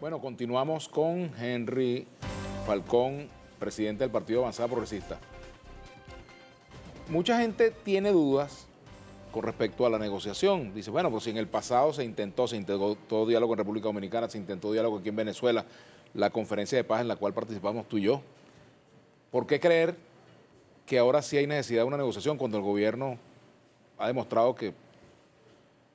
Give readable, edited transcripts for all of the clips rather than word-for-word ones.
Bueno, continuamos con Henry Falcón, presidente del Partido Avanzada Progresista. Mucha gente tiene dudas con respecto a la negociación. Dice, bueno, pues si en el pasado se intentó todo diálogo en República Dominicana, se intentó diálogo aquí en Venezuela, la conferencia de paz en la cual participamos tú y yo, ¿por qué creer que ahora sí hay necesidad de una negociación cuando el gobierno ha demostrado que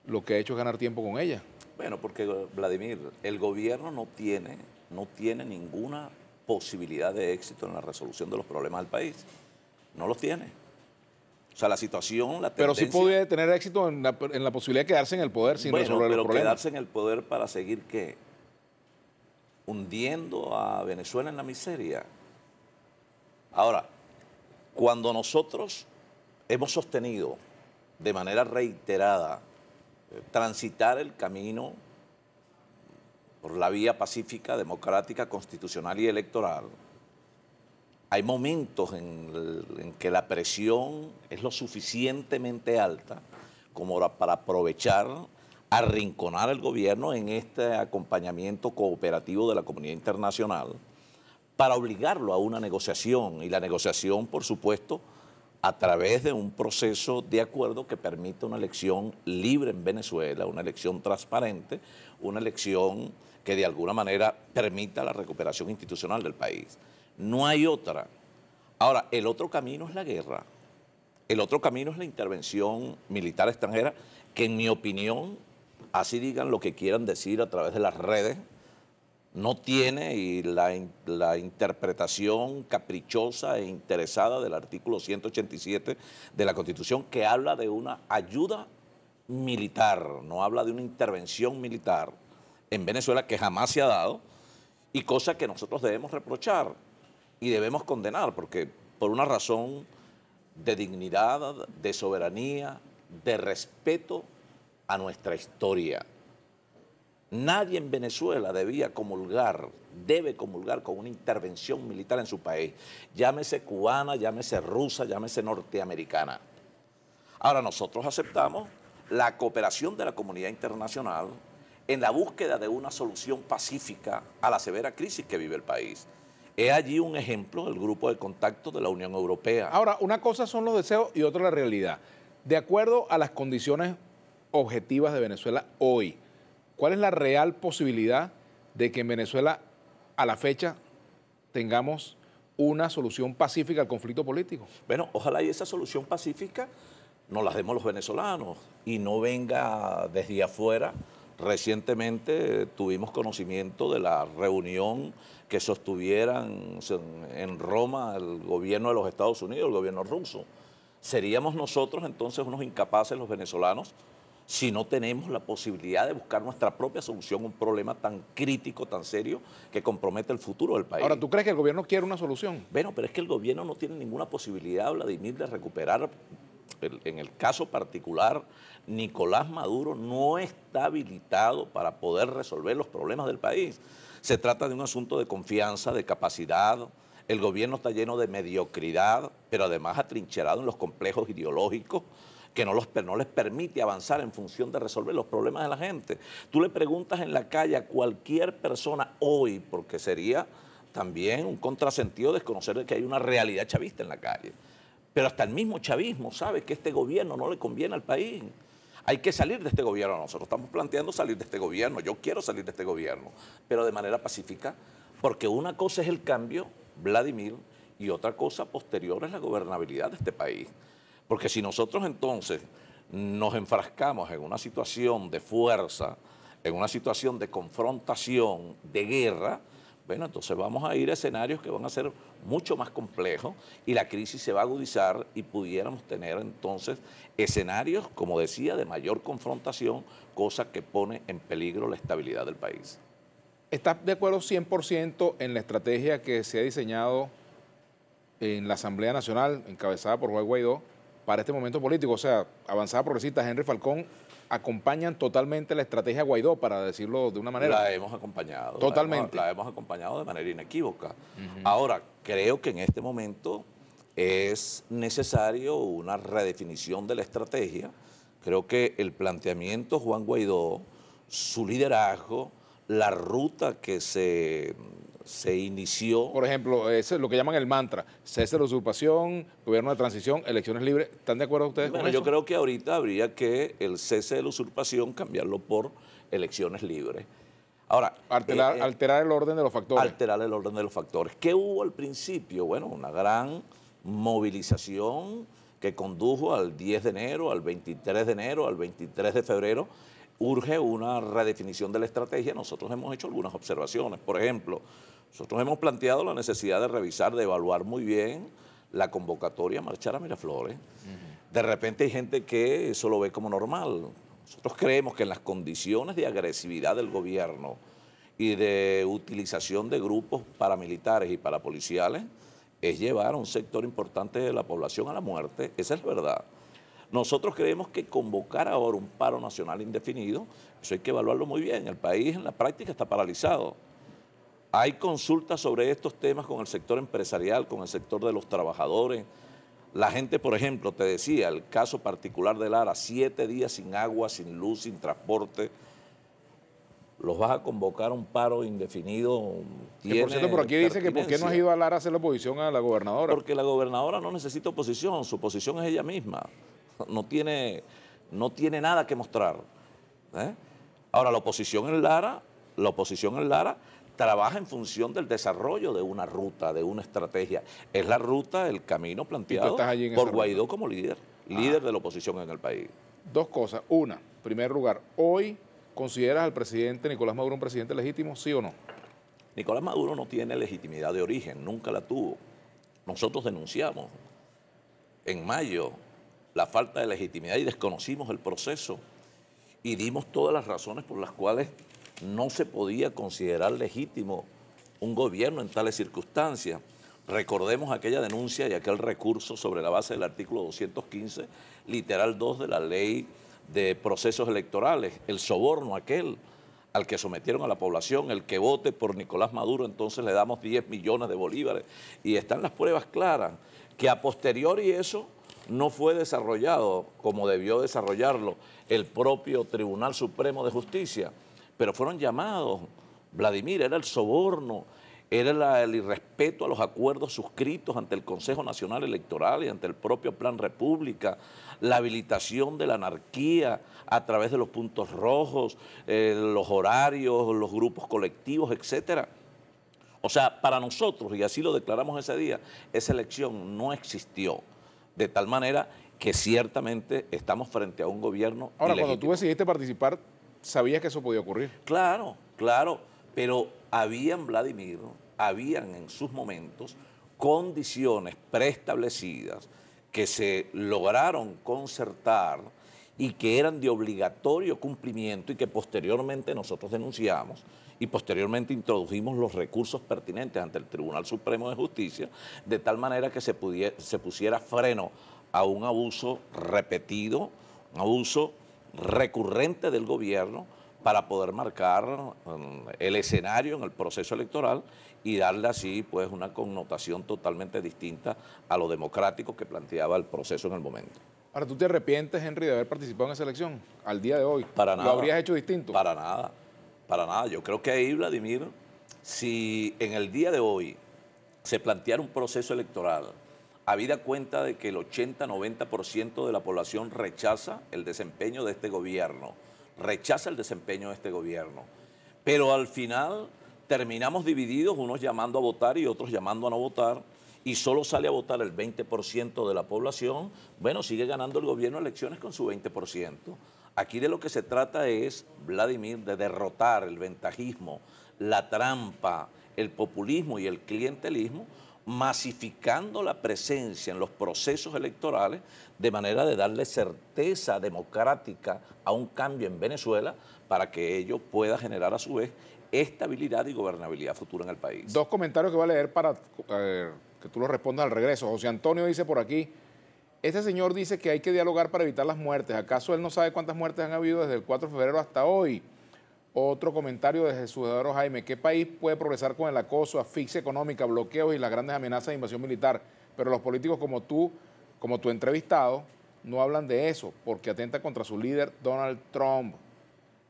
lo que ha hecho es ganar tiempo con ella? Bueno, porque Vladimir, el gobierno no tiene ninguna posibilidad de éxito en la resolución de los problemas del país. No los tiene. O sea, la situación, la tendencia... Pero sí podría tener éxito en la posibilidad de quedarse en el poder sin resolver los problemas. Pero quedarse en el poder para seguir, ¿qué? Hundiendo a Venezuela en la miseria. Ahora, cuando nosotros hemos sostenido de manera reiterada transitar el camino por la vía pacífica, democrática, constitucional y electoral, hay momentos en que la presión es lo suficientemente alta como para aprovechar, arrinconar al gobierno en este acompañamiento cooperativo de la comunidad internacional para obligarlo a una negociación, y la negociación, por supuesto, a través de un proceso de acuerdo que permita una elección libre en Venezuela, una elección transparente, una elección que de alguna manera permita la recuperación institucional del país. No hay otra. Ahora, el otro camino es la guerra. El otro camino es la intervención militar extranjera, que en mi opinión, así digan lo que quieran decir a través de las redes, no tiene la interpretación caprichosa e interesada del artículo 187 de la Constitución, que habla de una ayuda militar, no habla de una intervención militar en Venezuela, que jamás se ha dado, y cosa que nosotros debemos reprochar y debemos condenar, porque por una razón de dignidad, de soberanía, de respeto a nuestra historia. Nadie en Venezuela debe comulgar con una intervención militar en su país, llámese cubana, llámese rusa, llámese norteamericana. Ahora, nosotros aceptamos la cooperación de la comunidad internacional en la búsqueda de una solución pacífica a la severa crisis que vive el país. He allí un ejemplo del grupo de contacto de la Unión Europea. Ahora, una cosa son los deseos y otra la realidad. De acuerdo a las condiciones objetivas de Venezuela hoy, ¿cuál es la real posibilidad de que en Venezuela a la fecha tengamos una solución pacífica al conflicto político? Bueno, ojalá y esa solución pacífica nos la demos los venezolanos y no venga desde afuera. Recientemente tuvimos conocimiento de la reunión que sostuvieran en Roma el gobierno de los Estados Unidos, el gobierno ruso. ¿Seríamos nosotros entonces unos incapaces los venezolanos si no tenemos la posibilidad de buscar nuestra propia solución a un problema tan crítico, tan serio, que compromete el futuro del país? Ahora, ¿tú crees que el gobierno quiere una solución? Bueno, pero es que el gobierno no tiene ninguna posibilidad, Vladimir, de recuperar. En el caso particular, Nicolás Maduro no está habilitado para poder resolver los problemas del país. Se trata de un asunto de confianza, de capacidad. El gobierno está lleno de mediocridad, pero además atrincherado en los complejos ideológicos que no les permite avanzar en función de resolver los problemas de la gente. Tú le preguntas en la calle a cualquier persona hoy, porque sería también un contrasentido desconocer que hay una realidad chavista en la calle. Pero hasta el mismo chavismo sabe que este gobierno no le conviene al país. Hay que salir de este gobierno. Nosotros estamos planteando salir de este gobierno. Yo quiero salir de este gobierno, pero de manera pacífica, porque una cosa es el cambio, Vladimir, y otra cosa posterior es la gobernabilidad de este país. Porque si nosotros entonces nos enfrascamos en una situación de fuerza, en una situación de confrontación, de guerra, bueno, entonces vamos a ir a escenarios que van a ser mucho más complejos y la crisis se va a agudizar y pudiéramos tener entonces escenarios, como decía, de mayor confrontación, cosa que pone en peligro la estabilidad del país. ¿Estás de acuerdo 100% en la estrategia que se ha diseñado en la Asamblea Nacional, encabezada por Juan Guaidó, para este momento político? O sea, Avanzada Progresista, Henry Falcón, acompañan totalmente la estrategia Guaidó, para decirlo de una manera. La hemos acompañado. Totalmente. La hemos acompañado de manera inequívoca. Ahora, creo que en este momento es necesario una redefinición de la estrategia. Creo que el planteamiento Juan Guaidó, su liderazgo, la ruta que se inició. Por ejemplo, es lo que llaman el mantra, cese de la usurpación, gobierno de transición, elecciones libres. ¿Están de acuerdo ustedes con Bueno, eso? yo creo que ahorita habría que el cese de la usurpación cambiarlo por elecciones libres. Ahora, Alterar el orden de los factores. alterar el orden de los factores. ¿Qué hubo al principio? Bueno, una gran movilización que condujo al 10 de enero, al 23 de enero, al 23 de febrero. Urge una redefinición de la estrategia. Nosotros hemos hecho algunas observaciones. Por ejemplo, nosotros hemos planteado la necesidad de revisar, de evaluar muy bien la convocatoria a marchar a Miraflores. De repente hay gente que eso lo ve como normal. Nosotros creemos que en las condiciones de agresividad del gobierno y de utilización de grupos paramilitares y parapoliciales es llevar a un sector importante de la población a la muerte. Esa es la verdad. Nosotros creemos que convocar ahora un paro nacional indefinido, eso hay que evaluarlo muy bien. El país en la práctica está paralizado. Hay consultas sobre estos temas con el sector empresarial, con el sector de los trabajadores. La gente, por ejemplo, te decía, el caso particular de Lara, 7 días sin agua, sin luz, sin transporte. Los vas a convocar a un paro indefinido. Que por cierto, por aquí dice que ¿por qué no has ido a Lara a hacer la oposición a la gobernadora? Porque la gobernadora no necesita oposición, su oposición es ella misma. No tiene nada que mostrar. Ahora, la oposición en Lara trabaja en función del desarrollo de una ruta, de una estrategia. Es la ruta, el camino planteado por Guaidó como líder de la oposición en el país. Dos cosas. Una, en primer lugar, ¿hoy consideras al presidente Nicolás Maduro un presidente legítimo, sí o no? Nicolás Maduro no tiene legitimidad de origen, nunca la tuvo. Nosotros denunciamos en mayo la falta de legitimidad y desconocimos el proceso y dimos todas las razones por las cuales no se podía considerar legítimo un gobierno en tales circunstancias. Recordemos aquella denuncia y aquel recurso sobre la base del artículo 215, literal 2 de la ley de procesos electorales, el soborno aquel al que sometieron a la población, el que vote por Nicolás Maduro, entonces le damos 10 millones de bolívares. Y están las pruebas claras, que a posteriori eso no fue desarrollado como debió desarrollarlo el propio Tribunal Supremo de Justicia, pero fueron llamados. Vladimir, era el soborno, era el irrespeto a los acuerdos suscritos ante el Consejo Nacional Electoral y ante el propio Plan República, la habilitación de la anarquía a través de los puntos rojos, los horarios, los grupos colectivos, etcétera. O sea, para nosotros, y así lo declaramos ese día, esa elección no existió, de tal manera que ciertamente estamos frente a un gobierno Ahora, ilegítimo. cuando tú decidiste participar, ¿sabías que eso podía ocurrir? Claro, claro, pero habían en sus momentos condiciones preestablecidas que se lograron concertar y que eran de obligatorio cumplimiento y que posteriormente nosotros denunciamos y posteriormente introdujimos los recursos pertinentes ante el Tribunal Supremo de Justicia, de tal manera que se pusiera freno a un abuso repetido, un abuso recurrente del gobierno para poder marcar el escenario en el proceso electoral y darle así pues una connotación totalmente distinta a lo democrático que planteaba el proceso en el momento. Ahora, ¿tú te arrepientes, Henry, de haber participado en esa elección al día de hoy? Para nada. ¿Lo habrías hecho distinto? Para nada, para nada. Yo creo que ahí, Vladimir, si en el día de hoy se planteara un proceso electoral, habida cuenta de que el 80-90% de la población rechaza el desempeño de este gobierno, pero al final terminamos divididos, unos llamando a votar y otros llamando a no votar, y solo sale a votar el 20% de la población, bueno, sigue ganando el gobierno elecciones con su 20%. Aquí de lo que se trata es, Vladimir, de derrotar el ventajismo, la trampa, el populismo y el clientelismo, masificando la presencia en los procesos electorales de manera de darle certeza democrática a un cambio en Venezuela para que ello pueda generar a su vez estabilidad y gobernabilidad futura en el país. Dos comentarios que voy a leer para que tú los respondas al regreso. José Antonio dice por aquí, este señor dice que hay que dialogar para evitar las muertes. ¿Acaso él no sabe cuántas muertes han habido desde el 4 de febrero hasta hoy? Otro comentario de Jesús Eduardo Jaime. ¿Qué país puede progresar con el acoso, asfixia económica, bloqueos y las grandes amenazas de invasión militar? Pero los políticos como tu entrevistado, no hablan de eso porque atenta contra su líder Donald Trump.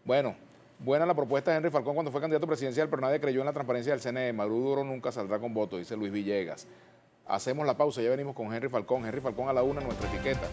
Bueno, Buena la propuesta de Henry Falcón cuando fue candidato presidencial, pero nadie creyó en la transparencia del CNE. Maduro nunca saldrá con voto, dice Luis Villegas. Hacemos la pausa, ya venimos con Henry Falcón. Henry Falcón a la una, nuestra etiqueta.